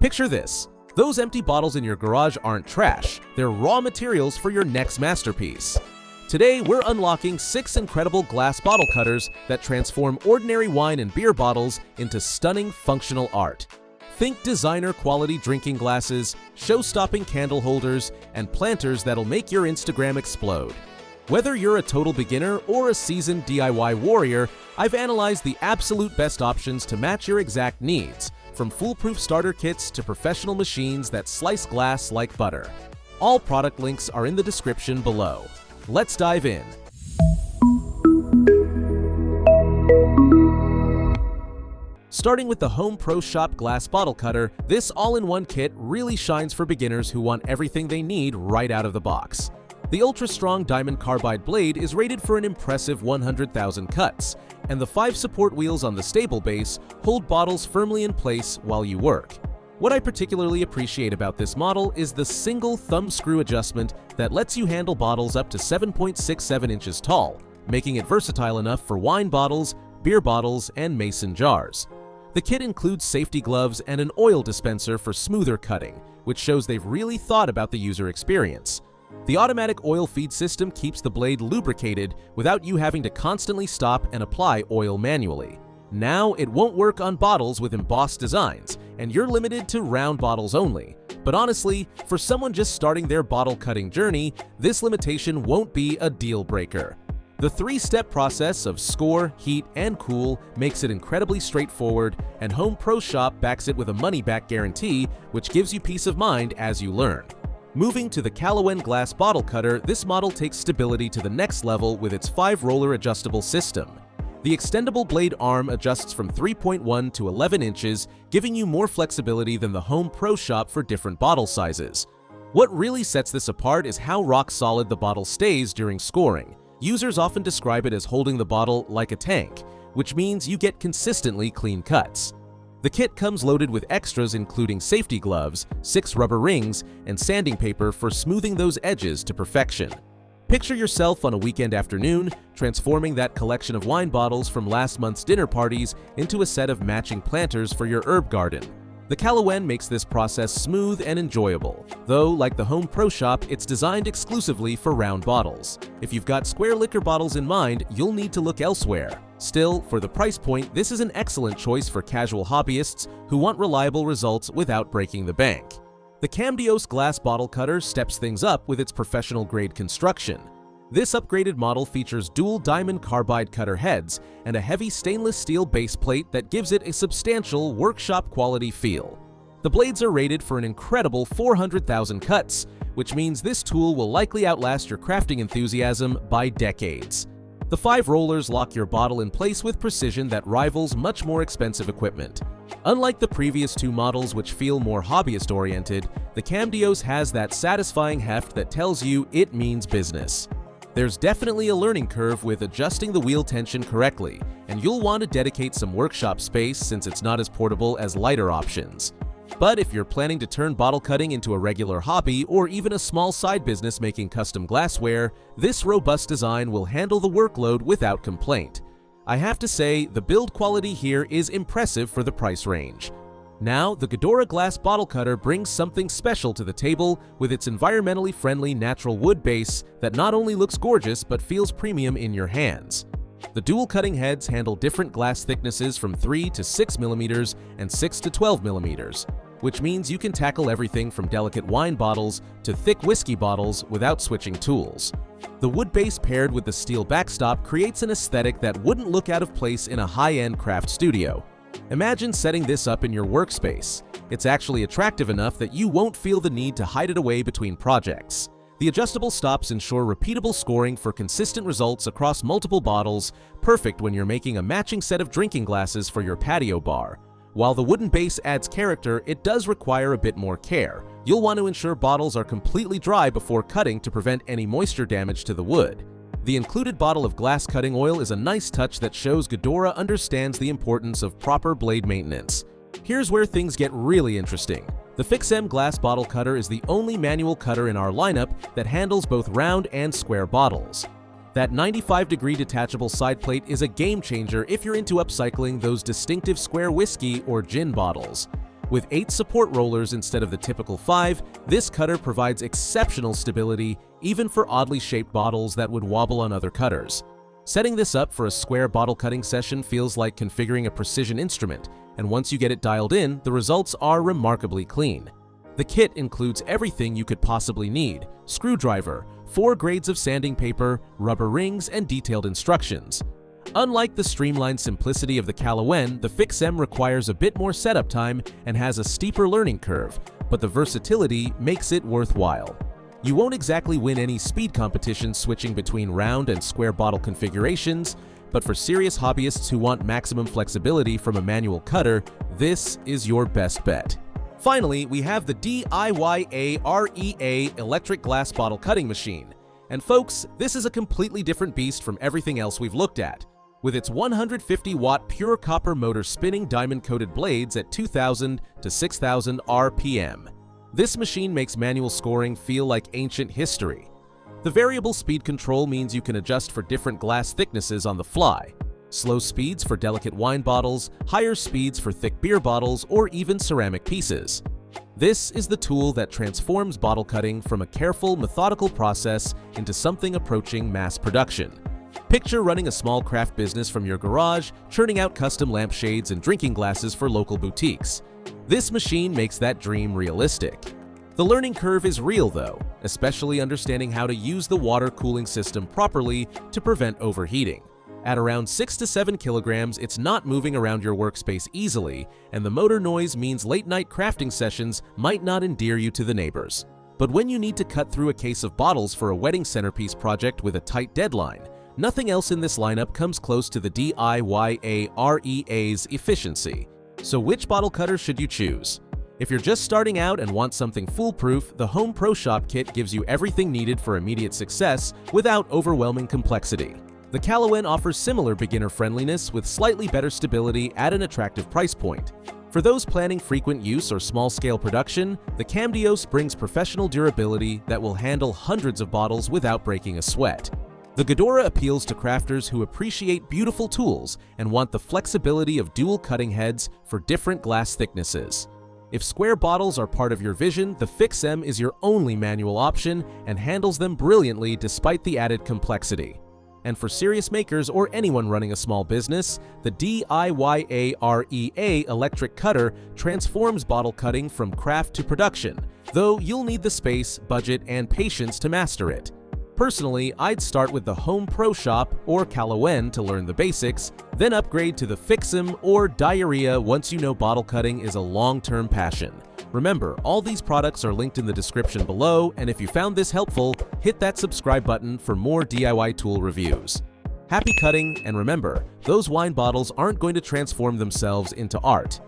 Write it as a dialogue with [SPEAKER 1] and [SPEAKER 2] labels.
[SPEAKER 1] Picture this. Those empty bottles in your garage aren't trash, they're raw materials for your next masterpiece. Today, we're unlocking 6 incredible glass bottle cutters that transform ordinary wine and beer bottles into stunning functional art. Think designer-quality drinking glasses, show-stopping candle holders, and planters that'll make your Instagram explode. Whether you're a total beginner or a seasoned DIY warrior, I've analyzed the absolute best options to match your exact needs, from foolproof starter kits to professional machines that slice glass like butter. All product links are in the description below. Let's dive in. Starting with the Home Pro Shop Glass Bottle Cutter, this all-in-one kit really shines for beginners who want everything they need right out of the box. The ultra-strong diamond carbide blade is rated for an impressive 100,000 cuts, and the 5 support wheels on the stable base hold bottles firmly in place while you work. What I particularly appreciate about this model is the single thumb screw adjustment that lets you handle bottles up to 7.67 inches tall, making it versatile enough for wine bottles, beer bottles, and mason jars. The kit includes safety gloves and an oil dispenser for smoother cutting, which shows they've really thought about the user experience. The automatic oil feed system keeps the blade lubricated without you having to constantly stop and apply oil manually. Now, it won't work on bottles with embossed designs, and you're limited to round bottles only. But honestly, for someone just starting their bottle cutting journey, this limitation won't be a deal breaker. The 3-step process of score, heat, and cool makes it incredibly straightforward, and Home Pro Shop backs it with a money-back guarantee, which gives you peace of mind as you learn. Moving to the Callowen Glass Bottle Cutter, this model takes stability to the next level with its 5-roller adjustable system. The extendable blade arm adjusts from 3.1 to 11 inches, giving you more flexibility than the Home Pro Shop for different bottle sizes. What really sets this apart is how rock-solid the bottle stays during scoring. Users often describe it as holding the bottle like a tank, which means you get consistently clean cuts. The kit comes loaded with extras including safety gloves, 6 rubber rings, and sanding paper for smoothing those edges to perfection. Picture yourself on a weekend afternoon, transforming that collection of wine bottles from last month's dinner parties into a set of matching planters for your herb garden. The Callowen makes this process smooth and enjoyable, though like the Home Pro Shop, it's designed exclusively for round bottles. If you've got square liquor bottles in mind, you'll need to look elsewhere. Still, for the price point, this is an excellent choice for casual hobbyists who want reliable results without breaking the bank. The Cambios Glass Bottle Cutter steps things up with its professional-grade construction. This upgraded model features dual diamond carbide cutter heads and a heavy stainless steel base plate that gives it a substantial workshop-quality feel. The blades are rated for an incredible 400,000 cuts, which means this tool will likely outlast your crafting enthusiasm by decades. The 5 rollers lock your bottle in place with precision that rivals much more expensive equipment. Unlike the previous 2 models, which feel more hobbyist-oriented, the Cambios has that satisfying heft that tells you it means business. There's definitely a learning curve with adjusting the wheel tension correctly, and you'll want to dedicate some workshop space since it's not as portable as lighter options. But if you're planning to turn bottle cutting into a regular hobby or even a small side business making custom glassware, this robust design will handle the workload without complaint. I have to say, the build quality here is impressive for the price range. Now, the Godora Glass Bottle Cutter brings something special to the table with its environmentally friendly natural wood base that not only looks gorgeous but feels premium in your hands. The dual cutting heads handle different glass thicknesses from 3 to 6 millimeters and 6 to 12 millimeters, which means you can tackle everything from delicate wine bottles to thick whiskey bottles without switching tools. The wood base paired with the steel backstop creates an aesthetic that wouldn't look out of place in a high-end craft studio. Imagine setting this up in your workspace. It's actually attractive enough that you won't feel the need to hide it away between projects. The adjustable stops ensure repeatable scoring for consistent results across multiple bottles, perfect when you're making a matching set of drinking glasses for your patio bar. While the wooden base adds character, it does require a bit more care. You'll want to ensure bottles are completely dry before cutting to prevent any moisture damage to the wood. The included bottle of glass cutting oil is a nice touch that shows Godora understands the importance of proper blade maintenance. Here's where things get really interesting. The FixM glass bottle cutter is the only manual cutter in our lineup that handles both round and square bottles. That 95-degree detachable side plate is a game changer if you're into upcycling those distinctive square whiskey or gin bottles. With 8 support rollers instead of the typical 5, this cutter provides exceptional stability even for oddly shaped bottles that would wobble on other cutters. Setting this up for a square bottle cutting session feels like configuring a precision instrument, and once you get it dialed in, the results are remarkably clean. The kit includes everything you could possibly need: screwdriver, 4 grades of sanding paper, rubber rings, and detailed instructions. Unlike the streamlined simplicity of the Callowen, the FixM requires a bit more setup time and has a steeper learning curve, but the versatility makes it worthwhile. You won't exactly win any speed competition switching between round and square bottle configurations, but for serious hobbyists who want maximum flexibility from a manual cutter, this is your best bet. Finally, we have the DIYA-REA electric glass bottle cutting machine. And folks, this is a completely different beast from everything else we've looked at. With its 150-watt pure copper motor spinning diamond-coated blades at 2,000 to 6,000 RPM. This machine makes manual scoring feel like ancient history. The variable speed control means you can adjust for different glass thicknesses on the fly. Slow speeds for delicate wine bottles, higher speeds for thick beer bottles, or even ceramic pieces. This is the tool that transforms bottle cutting from a careful, methodical process into something approaching mass production. Picture running a small craft business from your garage, churning out custom lampshades and drinking glasses for local boutiques. This machine makes that dream realistic. The learning curve is real though, especially understanding how to use the water cooling system properly to prevent overheating. At around 6 to 7 kilograms, it's not moving around your workspace easily, and the motor noise means late-night crafting sessions might not endear you to the neighbors. But when you need to cut through a case of bottles for a wedding centerpiece project with a tight deadline, nothing else in this lineup comes close to the DIYA-REA's efficiency. So which bottle cutter should you choose? If you're just starting out and want something foolproof, the Home Pro Shop Kit gives you everything needed for immediate success without overwhelming complexity. The Callowen offers similar beginner friendliness with slightly better stability at an attractive price point. For those planning frequent use or small-scale production, the Cambios brings professional durability that will handle hundreds of bottles without breaking a sweat. The Godora appeals to crafters who appreciate beautiful tools and want the flexibility of dual cutting heads for different glass thicknesses. If square bottles are part of your vision, the FixM is your only manual option and handles them brilliantly despite the added complexity. And for serious makers or anyone running a small business, the DIYA-REA electric cutter transforms bottle cutting from craft to production, though you'll need the space, budget, and patience to master it. Personally, I'd start with the Home Pro Shop or Callowen to learn the basics, then upgrade to the FixM or Diarrhea once you know bottle cutting is a long-term passion. Remember, all these products are linked in the description below, and if you found this helpful, hit that subscribe button for more DIY tool reviews. Happy cutting, and remember, those wine bottles aren't going to transform themselves into art.